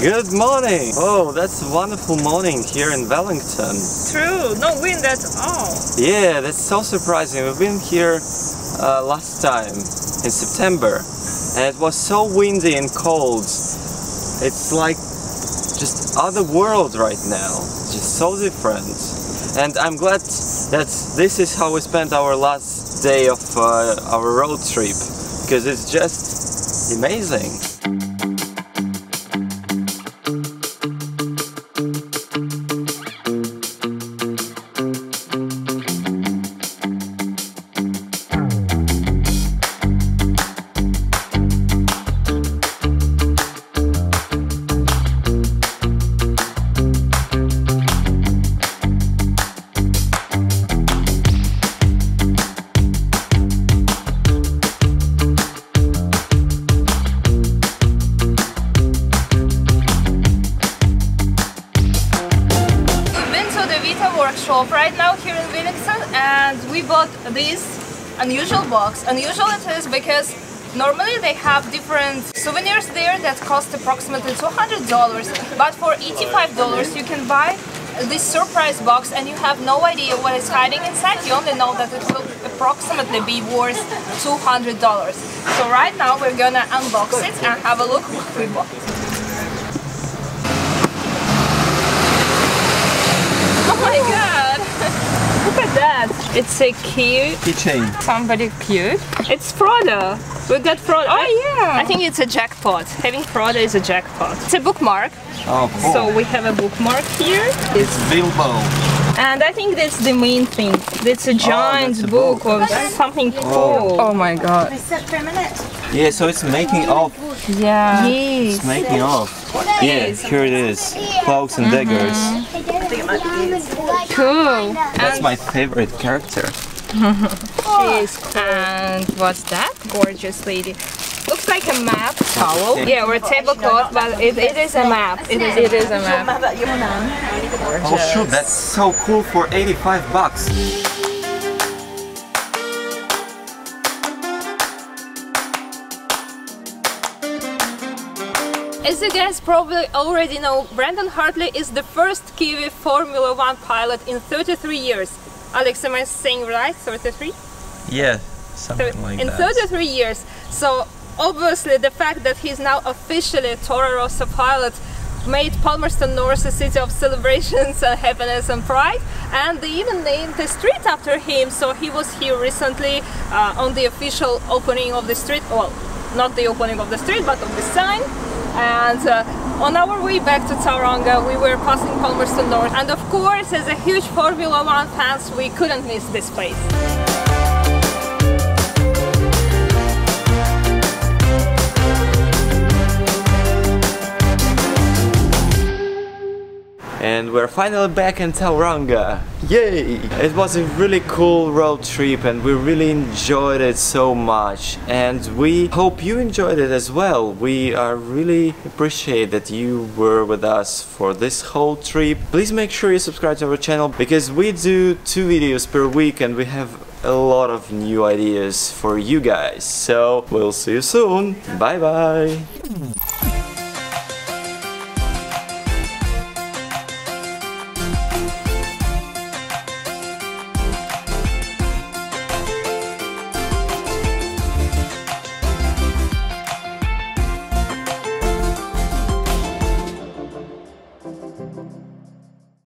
Good morning! Oh, that's a wonderful morning here in Wellington. True, no wind at all. Yeah, that's so surprising. We've been here last time in September and it was so windy and cold. It's like just other world right now, just so different. And I'm glad that this is how we spent our last day of our road trip, because it's just amazing. Weta Workshop right now here in Wellington, and we bought this unusual box. Unusual it is because normally they have different souvenirs there that cost approximately $200, but for $85 you can buy this surprise box and you have no idea what is hiding inside. You only know that it will approximately be worth $200. So right now we're gonna unbox it and have a look what we bought. Oh my god! Look at that! It's a cute keychain. Somebody cute. It's Frodo. We got Frodo. Oh yeah! I think it's a jackpot. Having Frodo is a jackpot. It's a bookmark. Oh cool. So we have a bookmark here. It's Bilbo. And I think that's the main thing. It's a giant book or something cool. Oh my god. I set for a minute. Yeah, so it's making off. Yeah. Yes. It's making off. Yeah, here it is. Cloaks and daggers. Cool. That's my favorite character. She's cool. And what's that? Gorgeous lady. Looks like a map. Towel. Yeah, or a tablecloth, but it is a map. It is a map. Oh shoot, that's so cool for 85 bucks. As you guys probably already know, Brandon Hartley is the first Kiwi Formula 1 pilot in 33 years. Alex, am I saying right? 33? Yeah, something like that. In 33 years. So obviously the fact that he's now officially a Toro Rosso pilot made Palmerston North a city of celebrations and happiness and pride, and they even named the street after him. So he was here recently on the official opening of the street. Well, not the opening of the street, but of the sign. And on our way back to Tauranga, we were passing Palmerston North, and of course, as a huge Formula 1 fans, we couldn't miss this place. And we're finally back in Tauranga. Yay! It was a really cool road trip and we really enjoyed it so much. And we hope you enjoyed it as well. We really appreciate that you were with us for this whole trip. Please make sure you subscribe to our channel because we do 2 videos per week and we have a lot of new ideas for you guys. So we'll see you soon. Bye bye!